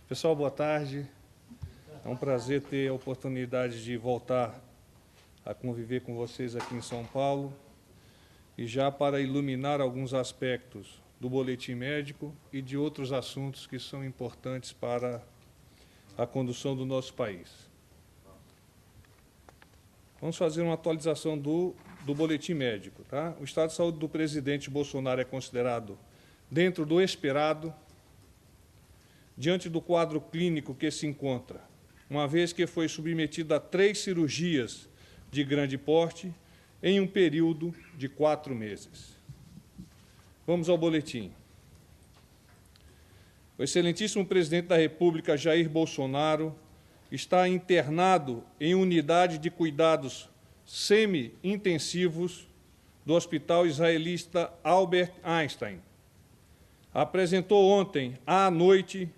Pessoal, boa tarde. É um prazer ter a oportunidade de voltar a conviver com vocês aqui em São Paulo e já para iluminar alguns aspectos do boletim médico e de outros assuntos que são importantes para a condução do nosso país. Vamos fazer uma atualização do boletim médico. Tá? O estado de saúde do presidente Bolsonaro é considerado dentro do esperado, diante do quadro clínico que se encontra, uma vez que foi submetido a 3 cirurgias de grande porte em um período de 4 meses. Vamos ao boletim. O excelentíssimo presidente da República, Jair Bolsonaro, está internado em unidade de cuidados semi-intensivos do Hospital Israelita Albert Einstein. Apresentou ontem, à noite,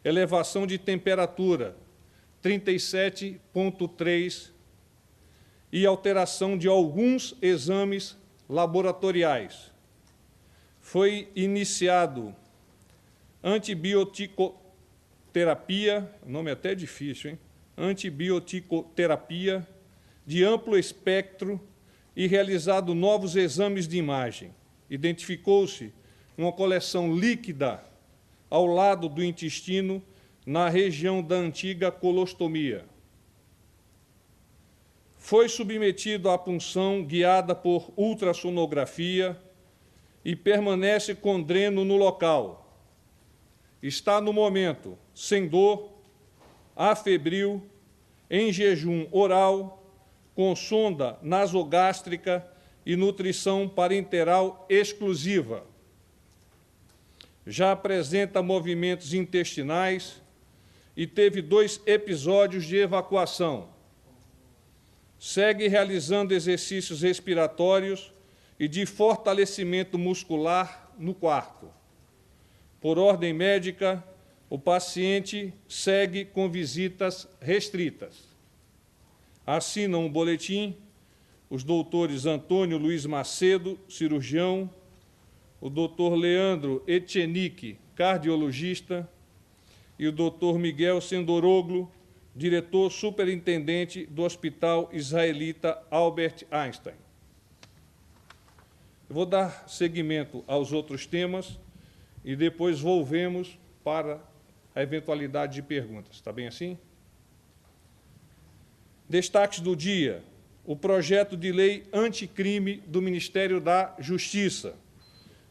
elevação de temperatura, 37,3, e alteração de alguns exames laboratoriais. Foi iniciado antibioticoterapia, nome até difícil, hein? Antibioticoterapia de amplo espectro e realizado novos exames de imagem. Identificou-se uma coleção líquida ao lado do intestino, na região da antiga colostomia. Foi submetido à punção guiada por ultrassonografia e permanece com dreno no local. Está, no momento, sem dor, afebril, em jejum oral, com sonda nasogástrica e nutrição parenteral exclusiva. Já apresenta movimentos intestinais e teve 2 episódios de evacuação. Segue realizando exercícios respiratórios e de fortalecimento muscular no quarto. Por ordem médica, o paciente segue com visitas restritas. Assinam o boletim os doutores Antônio Luiz Macedo, cirurgião, o doutor Leandro Etchenique, cardiologista, e o doutor Miguel Sendoroglu, diretor superintendente do Hospital Israelita Albert Einstein. Eu vou dar seguimento aos outros temas e depois volvemos para a eventualidade de perguntas. Está bem assim? Destaques do dia: o projeto de lei anticrime do Ministério da Justiça.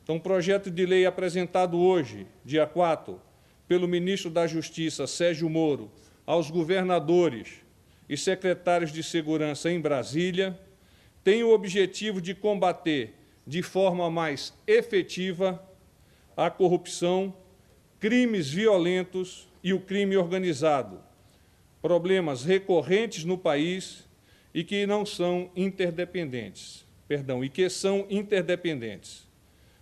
Então, um projeto de lei apresentado hoje, dia 4, pelo ministro da Justiça, Sérgio Moro, aos governadores e secretários de segurança em Brasília, tem o objetivo de combater de forma mais efetiva a corrupção, crimes violentos e o crime organizado, problemas recorrentes no país e que são interdependentes.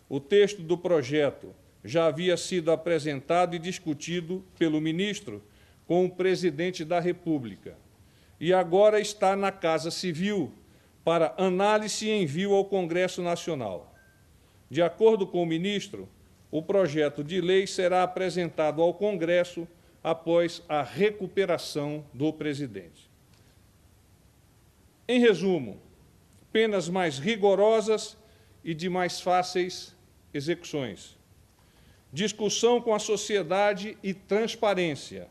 O texto do projeto já havia sido apresentado e discutido pelo ministro com o presidente da República e agora está na Casa Civil para análise e envio ao Congresso Nacional. De acordo com o ministro, o projeto de lei será apresentado ao Congresso após a recuperação do presidente. Em resumo, penas mais rigorosas e de mais fáceis execuções. Discussão com a sociedade e transparência.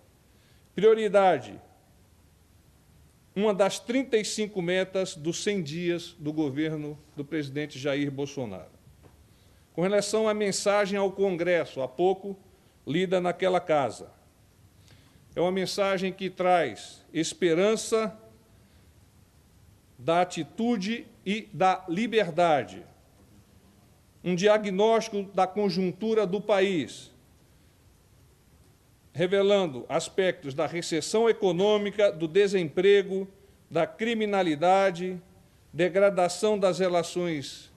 Prioridade: uma das 35 metas dos 100 dias do governo do presidente Jair Bolsonaro. Com relação à mensagem ao Congresso, há pouco, lida naquela casa, é uma mensagem que traz esperança da atitude e da liberdade, um diagnóstico da conjuntura do país, revelando aspectos da recessão econômica, do desemprego, da criminalidade, degradação das relações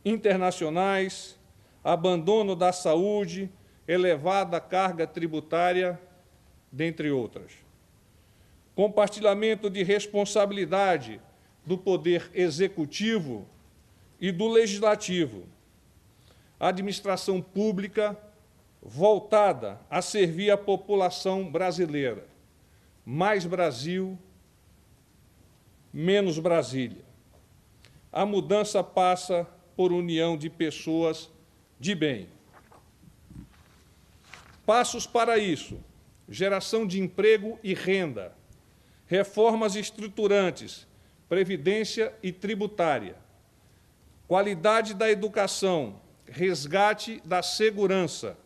internacionais, abandono da saúde, elevada carga tributária, dentre outras. Compartilhamento de responsabilidade do poder executivo e do legislativo. A administração pública voltada a servir a população brasileira. Mais Brasil, menos Brasília. A mudança passa por união de pessoas de bem. Passos para isso: geração de emprego e renda, reformas estruturantes, previdência e tributária, qualidade da educação, resgate da segurança.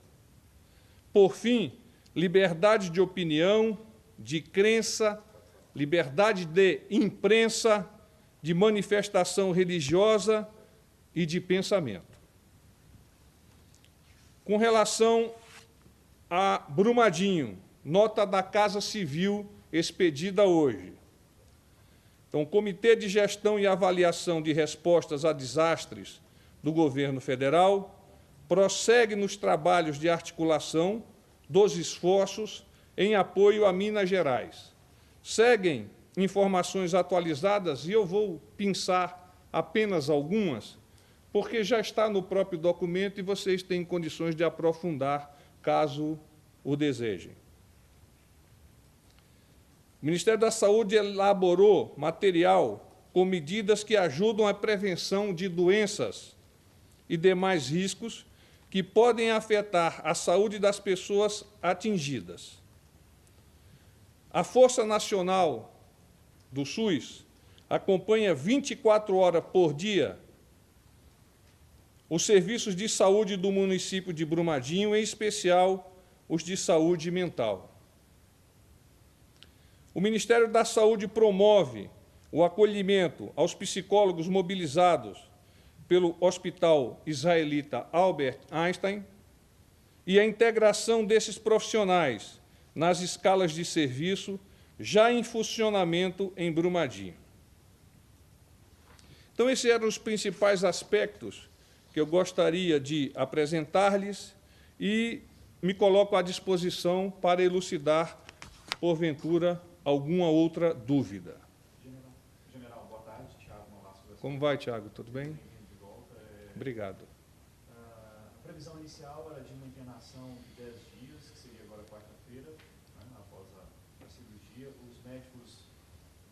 Por fim, liberdade de opinião, de crença, liberdade de imprensa, de manifestação religiosa e de pensamento. Com relação a Brumadinho, nota da Casa Civil expedida hoje. Então, o Comitê de Gestão e Avaliação de Respostas a Desastres do Governo Federal prossegue nos trabalhos de articulação dos esforços em apoio a Minas Gerais. Seguem informações atualizadas, e eu vou pensar apenas algumas, porque já está no próprio documento e vocês têm condições de aprofundar, caso o desejem. O Ministério da Saúde elaborou material com medidas que ajudam à prevenção de doenças e demais riscos que podem afetar a saúde das pessoas atingidas. A Força Nacional do SUS acompanha 24 horas por dia os serviços de saúde do município de Brumadinho, em especial os de saúde mental. O Ministério da Saúde promove o acolhimento aos psicólogos mobilizados pelo Hospital Israelita Albert Einstein e a integração desses profissionais nas escalas de serviço já em funcionamento em Brumadinho. Então, esses eram os principais aspectos que eu gostaria de apresentar-lhes e me coloco à disposição para elucidar, porventura, alguma outra dúvida. General, boa tarde. Tiago Nolasco. Como vai, Tiago? Tudo bem? De volta. Obrigado. A previsão inicial era de uma internação de 10 dias, que seria agora quarta-feira, né, após a cirurgia. Os médicos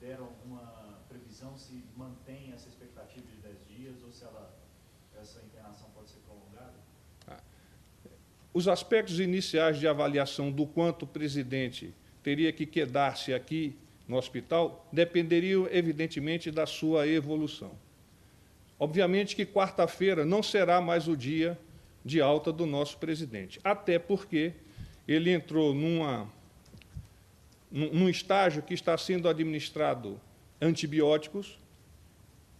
deram uma previsão se mantém essa expectativa de 10 dias ou se essa internação pode ser prolongada? Os aspectos iniciais de avaliação do quanto o presidente teria que quedar-se aqui no hospital dependeriam, evidentemente, da sua evolução. Obviamente que quarta-feira não será mais o dia de alta do nosso presidente, até porque ele entrou num estágio que está sendo administrado antibióticos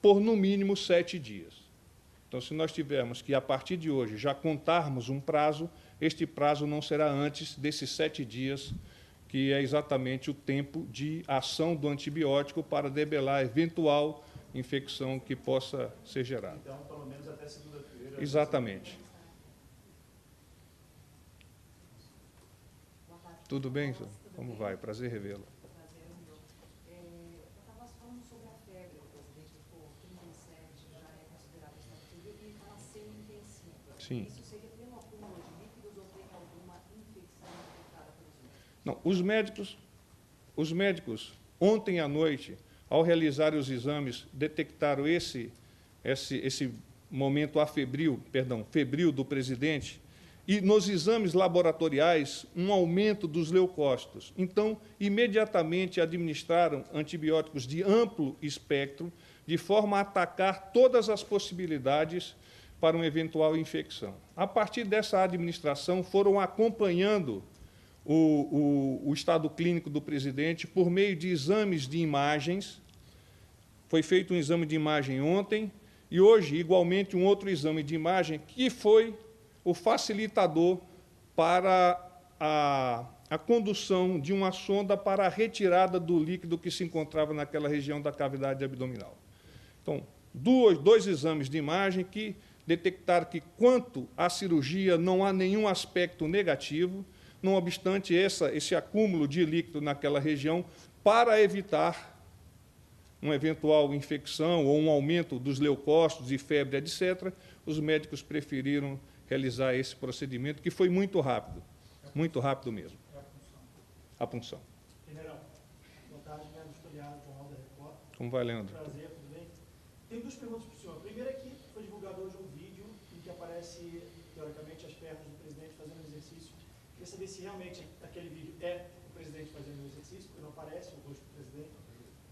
por, no mínimo, 7 dias. Então, se nós tivermos que, a partir de hoje, já contarmos um prazo, este prazo não será antes desses 7 dias, que é exatamente o tempo de ação do antibiótico para debelar eventual infecção que possa ser gerada. Então, pelo menos até segunda-feira. Exatamente. Tudo bem, senhor? Como vai? Prazer revê-lo. Estava falando sobre a febre, presidente, por 37 já é considerada estatura e está semi-intensiva. Sim. Isso seria pelo acúmulo de líquidos ou tem alguma infecção detectada pelos médicos? Não, os médicos, ontem à noite, ao realizar os exames, detectaram esse momento febril do presidente, e nos exames laboratoriais, um aumento dos leucócitos. Então, imediatamente administraram antibióticos de amplo espectro, de forma a atacar todas as possibilidades para uma eventual infecção. A partir dessa administração, foram acompanhando o estado clínico do presidente por meio de exames de imagens. Foi feito um exame de imagem ontem e hoje, igualmente, um outro exame de imagem que foi o facilitador para a condução de uma sonda para a retirada do líquido que se encontrava naquela região da cavidade abdominal. Então, dois exames de imagem que detectaram que, quanto à cirurgia, não há nenhum aspecto negativo, não obstante esse acúmulo de líquido naquela região, para evitar uma eventual infecção ou um aumento dos leucócitos e febre, etc., os médicos preferiram realizar esse procedimento, que foi muito rápido mesmo, É a função. a punção. General, boa tarde, Leandro Historiado, Jornal da Record. Como vai, Leandro? Prazer, tudo bem? Tenho duas perguntas para o senhor. A primeira é que foi divulgado hoje um vídeo em que aparece, teoricamente, as pernas do presidente fazendo um exercício. Queria saber se realmente aquele vídeo é o presidente fazendo um exercício, porque não aparece o rosto do presidente.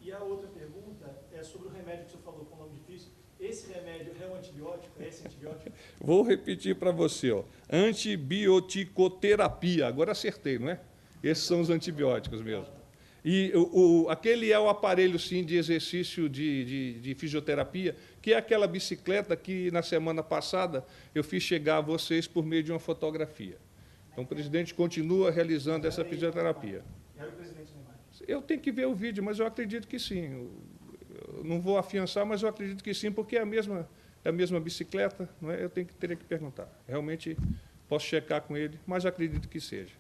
E a outra pergunta é sobre o remédio que o senhor falou com o nome difícil. Esse remédio é um antibiótico? É esse antibiótico? Vou repetir para você, ó. Antibioticoterapia. Agora acertei, não é? Esses são os antibióticos mesmo. E aquele é o aparelho, sim, de exercício de fisioterapia, que é aquela bicicleta que, na semana passada, eu fiz chegar a vocês por meio de uma fotografia. Então, o presidente continua realizando essa fisioterapia. Era o presidente Neymar. Eu tenho que ver o vídeo, mas eu acredito que sim. Eu não vou afiançar, mas eu acredito que sim, porque é a mesma bicicleta, não é? Teria que perguntar. Realmente, posso checar com ele, mas acredito que seja.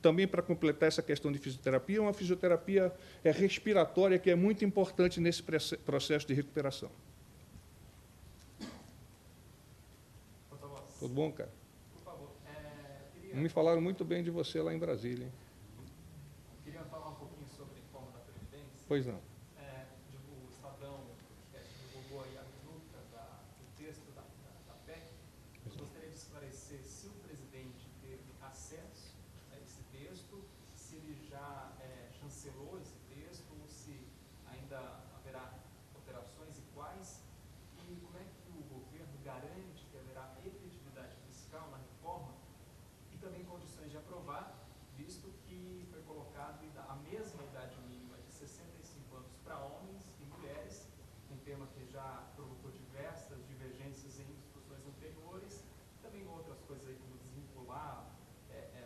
Também, para completar essa questão de fisioterapia, uma fisioterapia respiratória, que é muito importante nesse processo de recuperação. Tudo bom, cara? Por favor, Me falaram muito bem de você lá em Brasília, hein? queria falar um pouquinho sobre a reforma da Previdência. Pois não. O Estadão divulgou aí a minuta do texto da PEC. Eu gostaria de esclarecer se o presidente teve acesso a esse texto, se ele já chancelou esse texto, ou se ainda haverá alterações e quais, e como é que o governo garante que haverá efetividade fiscal na reforma e também condições de aprovar, visto que foi colocado a mesma idade mínima de 65 anos para homens e mulheres, um tema que já provocou diversas divergências em discussões anteriores, também outras coisas aí como desvincular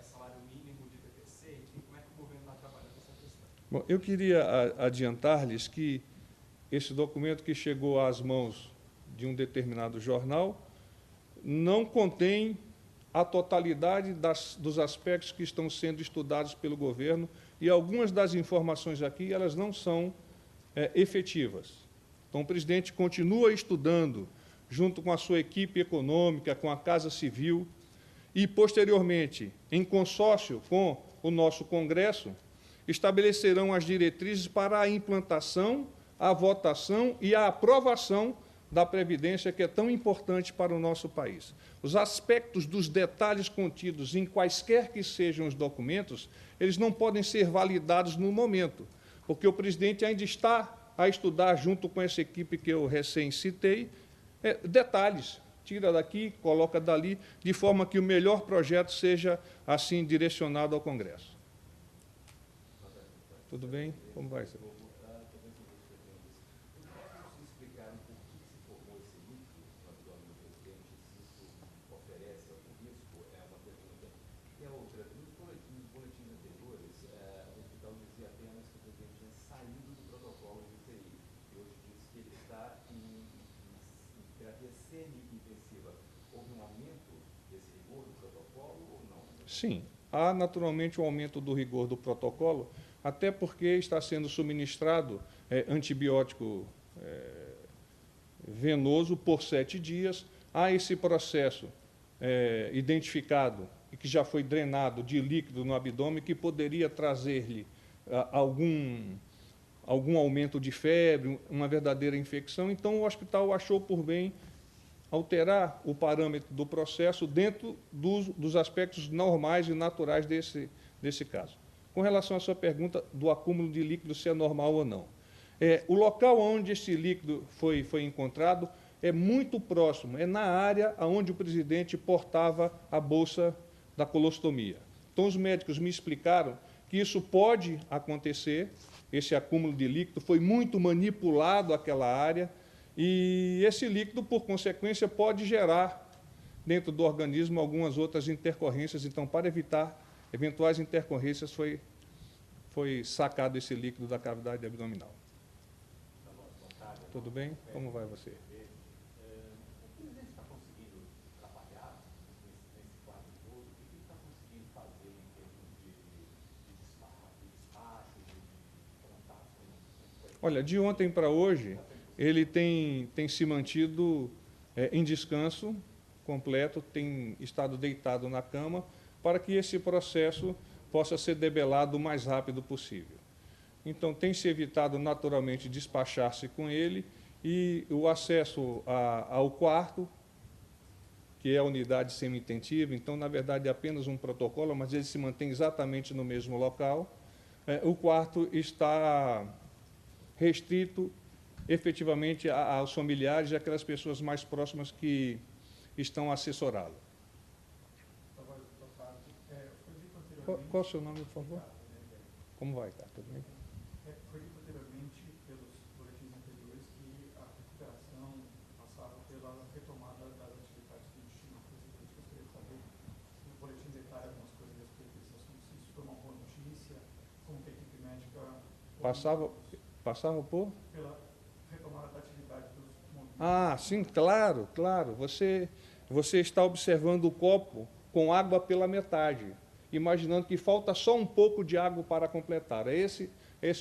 salário mínimo de BPC, enfim, como é que o governo está trabalhando essa questão? Bom, eu queria adiantar-lhes que esse documento que chegou às mãos de um determinado jornal não contém a totalidade dos aspectos que estão sendo estudados pelo governo, e algumas das informações aqui, elas não são efetivas. Então, o presidente continua estudando, junto com a sua equipe econômica, com a Casa Civil, e, posteriormente, em consórcio com o nosso Congresso, estabelecerão as diretrizes para a implantação, a votação e a aprovação da Previdência, que é tão importante para o nosso país. Os aspectos dos detalhes contidos em quaisquer que sejam os documentos, eles não podem ser validados no momento, porque o presidente ainda está a estudar, junto com essa equipe que eu recém citei, detalhes. Tira daqui, coloca dali, de forma que o melhor projeto seja, assim, direcionado ao Congresso. Tudo bem? Como vai, senhor? Sim, há naturalmente um aumento do rigor do protocolo, até porque está sendo suministrado antibiótico venoso por 7 dias. Há esse processo identificado e que já foi drenado de líquido no abdômen, que poderia trazer-lhe algum aumento de febre, uma verdadeira infecção. Então, o hospital achou por bem alterar o parâmetro do processo dentro dos aspectos normais e naturais desse caso. Com relação à sua pergunta do acúmulo de líquido, se é normal ou não. O local onde esse líquido foi encontrado é muito próximo, é na área onde o presidente portava a bolsa da colostomia. Então, os médicos me explicaram que isso pode acontecer, esse acúmulo de líquido foi muito manipulado aquela área, e esse líquido, por consequência, pode gerar dentro do organismo algumas outras intercorrências. Então, para evitar eventuais intercorrências, foi sacado esse líquido da cavidade abdominal. Tudo bem? Como vai você? O presidente está conseguindo trabalhar nesse quadro todo? O que ele está conseguindo fazer em termos de despacho, de contato? Olha, de ontem para hoje, ele tem se mantido em descanso completo, tem estado deitado na cama, para que esse processo possa ser debelado o mais rápido possível. Então, tem se evitado naturalmente despachar-se com ele e o acesso ao quarto, que é a unidade semi-intensiva, então, na verdade, é apenas um protocolo, mas ele se mantém exatamente no mesmo local. O quarto está restrito, efetivamente, aos familiares e àquelas pessoas mais próximas que estão a assessorá-lo. Qual o seu nome, por favor? Como vai, cara? Tudo bem? Foi dito anteriormente, pelos boletins anteriores, que a recuperação passava pela retomada das atividades do destino presidente. Gostaria de saber se o boletim detalha algumas coisas a respeito desse assunto, se isso foi uma boa notícia, como que a equipe médica... Passava por? Pela retomada da atividade dos movimentos. Ah, sim, claro, claro. Você está observando o copo com água pela metade, imaginando que falta só um pouco de água para completar. É esse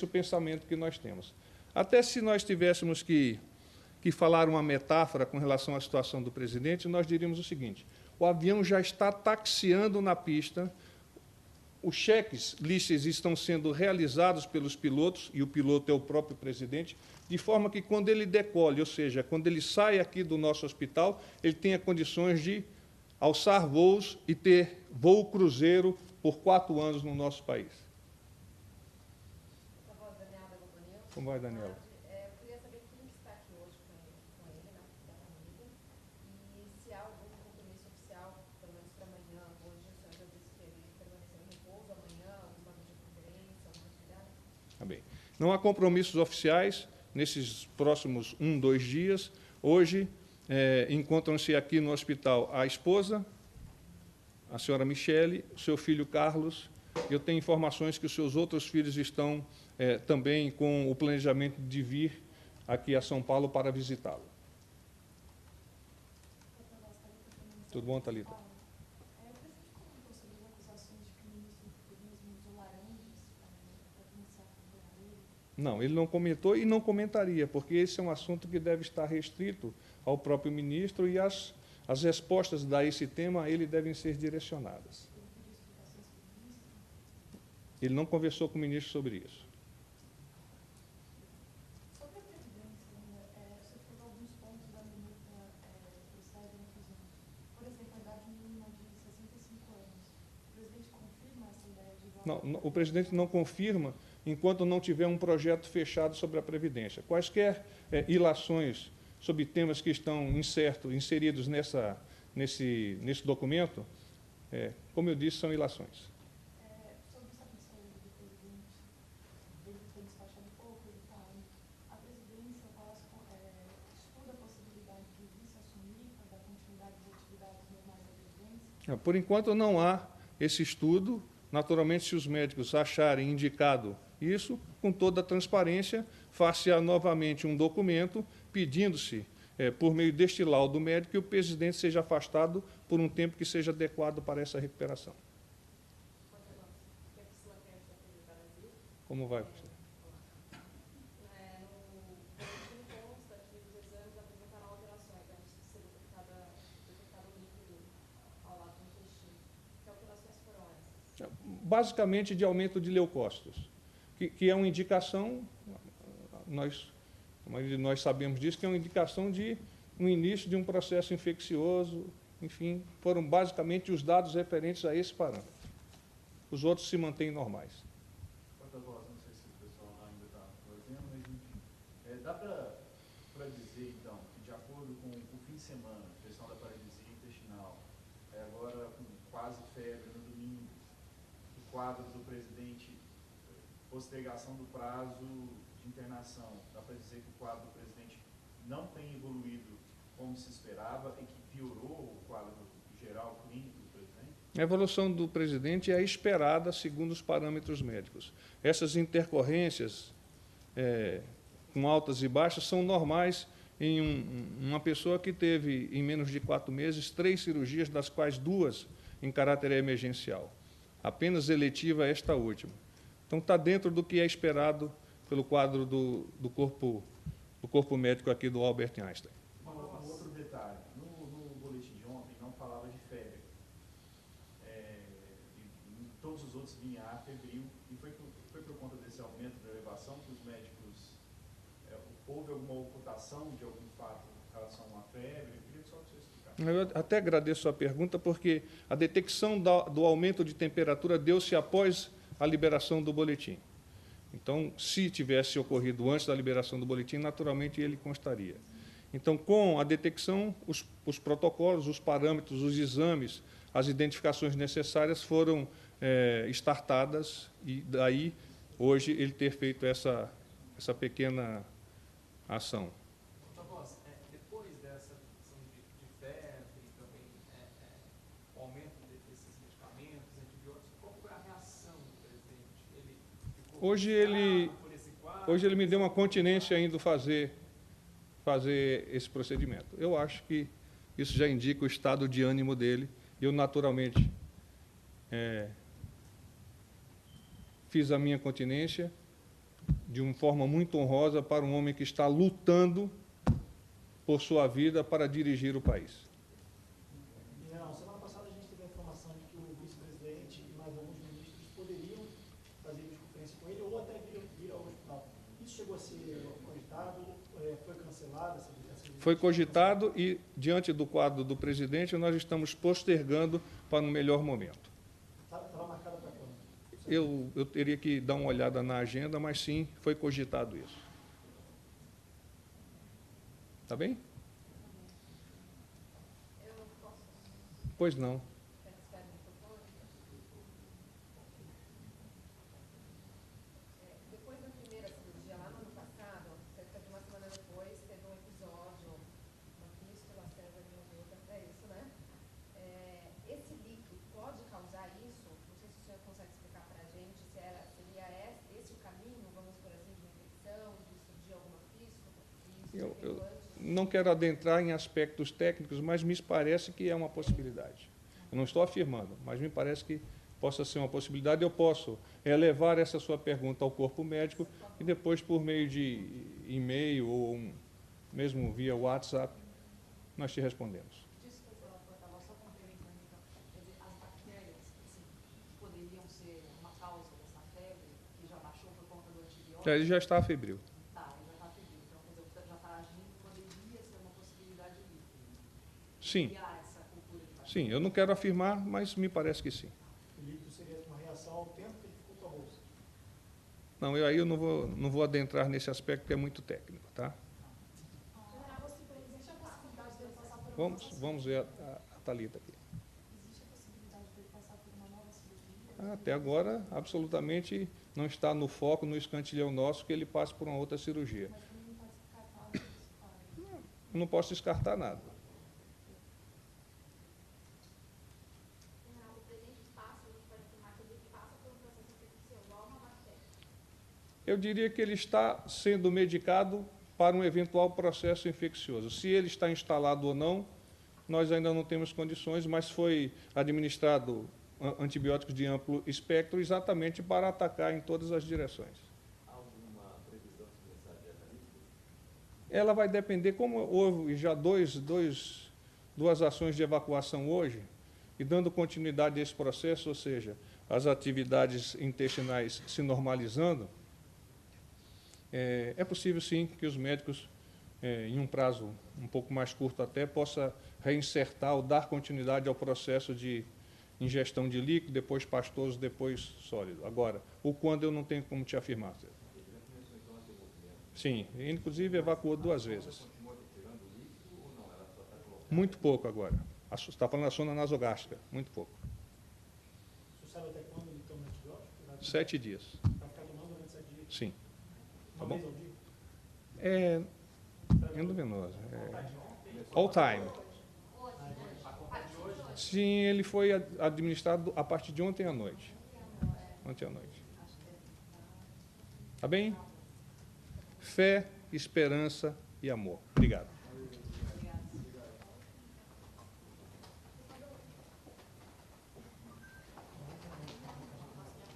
o pensamento que nós temos. Até se nós tivéssemos que falar uma metáfora com relação à situação do presidente, nós diríamos o seguinte: o avião já está taxiando na pista, os cheques listas estão sendo realizados pelos pilotos, e o piloto é o próprio presidente, de forma que, quando ele decole, ou seja, quando ele sai aqui do nosso hospital, ele tenha condições de alçar voos e ter voo cruzeiro por 4 anos no nosso país. Como vai, Daniela? Eu queria saber quem está aqui hoje com ele, da família, e se há algum compromisso oficial, pelo menos para amanhã. Hoje o senhor já disse que ele permaneceu em repouso, amanhã, alguma videoconferência, alguma atividade? Tá bem. Não há compromissos oficiais nesses próximos 2 dias. Hoje, encontram-se aqui no hospital a esposa, a senhora Michele, o seu filho Carlos. Eu tenho informações que os seus outros filhos estão também com o planejamento de vir aqui a São Paulo para visitá-lo. Tudo bom, Thalita? Não, ele não comentou e não comentaria, porque esse é um assunto que deve estar restrito ao próprio ministro e as respostas a esse tema a ele devem ser direcionadas. Ele não conversou com o ministro sobre isso. Sobre a Previdência, você falou alguns pontos da minuta que sai da infusão. Por exemplo, a idade mínima de 65 anos. O presidente confirma essa ideia de igualdade? Não, o presidente não confirma enquanto não tiver um projeto fechado sobre a Previdência. Quaisquer ilações sobre temas que estão inseridos nesse documento, como eu disse, são ilações. Sobre essa questão do presidente, ele ter despachado pouco, ele está a presidência estuda a possibilidade de vice assumir para dar continuidade às atividades normais da presidência? Por enquanto não há esse estudo. Naturalmente, se os médicos acharem indicado isso, com toda a transparência, faça novamente um documento pedindo-se, por meio deste laudo médico, que o presidente seja afastado por um tempo que seja adequado para essa recuperação. Como vai, professor? No boletim consta que os exames apresentaram alterações, né? Ser detectado líquido ao lado do intestino. Que alterações foram essas? Basicamente de aumento de leucócitos, que é uma indicação, a maioria de nós sabemos disso, que é uma indicação de um início de um processo infeccioso, enfim, foram basicamente os dados referentes a esse parâmetro. Os outros se mantêm normais. Quanto a voz, não sei se o pessoal ainda está fazendo, mas enfim. Dá para dizer, então, que de acordo com o fim de semana, a questão da paralisia intestinal, agora com quase febre no domingo, o quadro do presidente, postergação do prazo de internação, dá para dizer que o quadro do presidente não tem evoluído como se esperava e que piorou o quadro geral clínico do presidente? A evolução do presidente é esperada segundo os parâmetros médicos. Essas intercorrências com altas e baixas são normais em uma pessoa que teve, em menos de 4 meses, 3 cirurgias, das quais 2 em caráter emergencial. Apenas eletiva esta última. Então, está dentro do que é esperado pelo quadro do corpo médico aqui do Albert Einstein. Um outro detalhe, todos os outros vinham A, febril, e foi por conta desse aumento da elevação que os médicos, houve alguma ocultação de algum fato em relação a uma febre? Eu queria só que você explicasse. Eu até agradeço a pergunta, porque a detecção do aumento de temperatura deu-se após a liberação do boletim. Então, se tivesse ocorrido antes da liberação do boletim, naturalmente ele constaria. Então, com a detecção, os protocolos, os parâmetros, os exames, as identificações necessárias foram startadas, e daí, hoje, ele ter feito essa pequena ação. Após, depois dessa questão de febre, também o aumento desses medicamentos, antibióticos, qual foi a reação do presidente? Ele ficou por esse quadro? Hoje ele me deu uma continência indo fazer esse procedimento. Eu acho que isso já indica o estado de ânimo dele. Eu, naturalmente, fiz a minha continência de uma forma muito honrosa para um homem que está lutando por sua vida para dirigir o país. General, semana passada a gente teve a informação de que o vice-presidente e mais alguns ministros poderiam fazer videoconferência com ele ou até vir ao hospital. Isso chegou a ser cogitado? Foi cancelado essa Foi cogitado e, diante do quadro do presidente, nós estamos postergando para um melhor momento. Estava marcada para quando? Eu teria que dar uma olhada na agenda, mas sim, foi cogitado isso. Tá bem? Eu posso Pois não. participar do microfone? Depois da primeira cirurgia, lá no ano passado, cerca de uma semana depois, teve um episódio, uma fístula césariana, é isso, né? Esse líquido pode causar isso? Não sei se o senhor consegue explicar para a gente se seria esse o caminho, vamos por assim, de uma infecção, de surgir alguma fístula? Eu não quero adentrar em aspectos técnicos, mas me parece que é uma possibilidade. Eu não estou afirmando, mas me parece que possa ser uma possibilidade. Eu posso levar essa sua pergunta ao corpo médico e depois, por meio de e-mail ou mesmo via WhatsApp, nós te respondemos. Desculpa, estava só complementando, então. Quer dizer, as bactérias, assim, poderiam ser uma causa dessa febre, que já baixou por conta do antibiótico? Ele já está febril. Tá, ele já está febril. Então, quer dizer, já está agindo, poderia ser uma possibilidade de Sim, criar essa cultura de bactérias. sim. Eu não quero afirmar, mas me parece que sim. O líquido seria uma reação ao tempo que ele ficou com a bolsa. Não, aí eu não vou adentrar nesse aspecto, que é muito técnico, tá? General, existe a possibilidade dele passar por uma nova cirurgia? Vamos ver a Thalita aqui. Existe a possibilidade dele passar por uma nova cirurgia? Até agora, absolutamente não está no foco, no escantilhão nosso, que ele passe por uma outra cirurgia. Mas também não pode descartar esse quadro. Eu não posso descartar nada. O presidente passa, a gente pode afirmar que ele passa por um processo infeccioso, uma bactéria. Eu diria que ele está sendo medicado para um eventual processo infeccioso. Se ele está instalado ou não, nós ainda não temos condições, mas foi administrado antibióticos de amplo espectro exatamente para atacar em todas as direções. Há alguma previsão de começar a dieta líquida? Ela vai depender, como houve já duas ações de evacuação hoje, e dando continuidade a esse processo, ou seja, as atividades intestinais se normalizando, é possível sim que os médicos, em um prazo um pouco mais curto até, possa reinsertar ou dar continuidade ao processo de ingestão de líquido, depois pastoso, depois sólido. Agora, o quando eu não tenho como te afirmar. Ele já começou então a ter movimento. Sim, inclusive evacuou 2 vezes. Continua retirando o líquido ou não? Ela só está colocando? Muito pouco agora. Você está falando da sonda nasogástrica, muito pouco. O senhor sabe até quando ele toma antibiótico? Vai 7 dias, vai ficar tomando durante 7 dias? sim. Uma bom? vez ao dia? É endovenosa. All time. Sim, ele foi administrado a partir de ontem à noite. Ontem à noite. Tá bem? Fé, esperança e amor. Obrigado.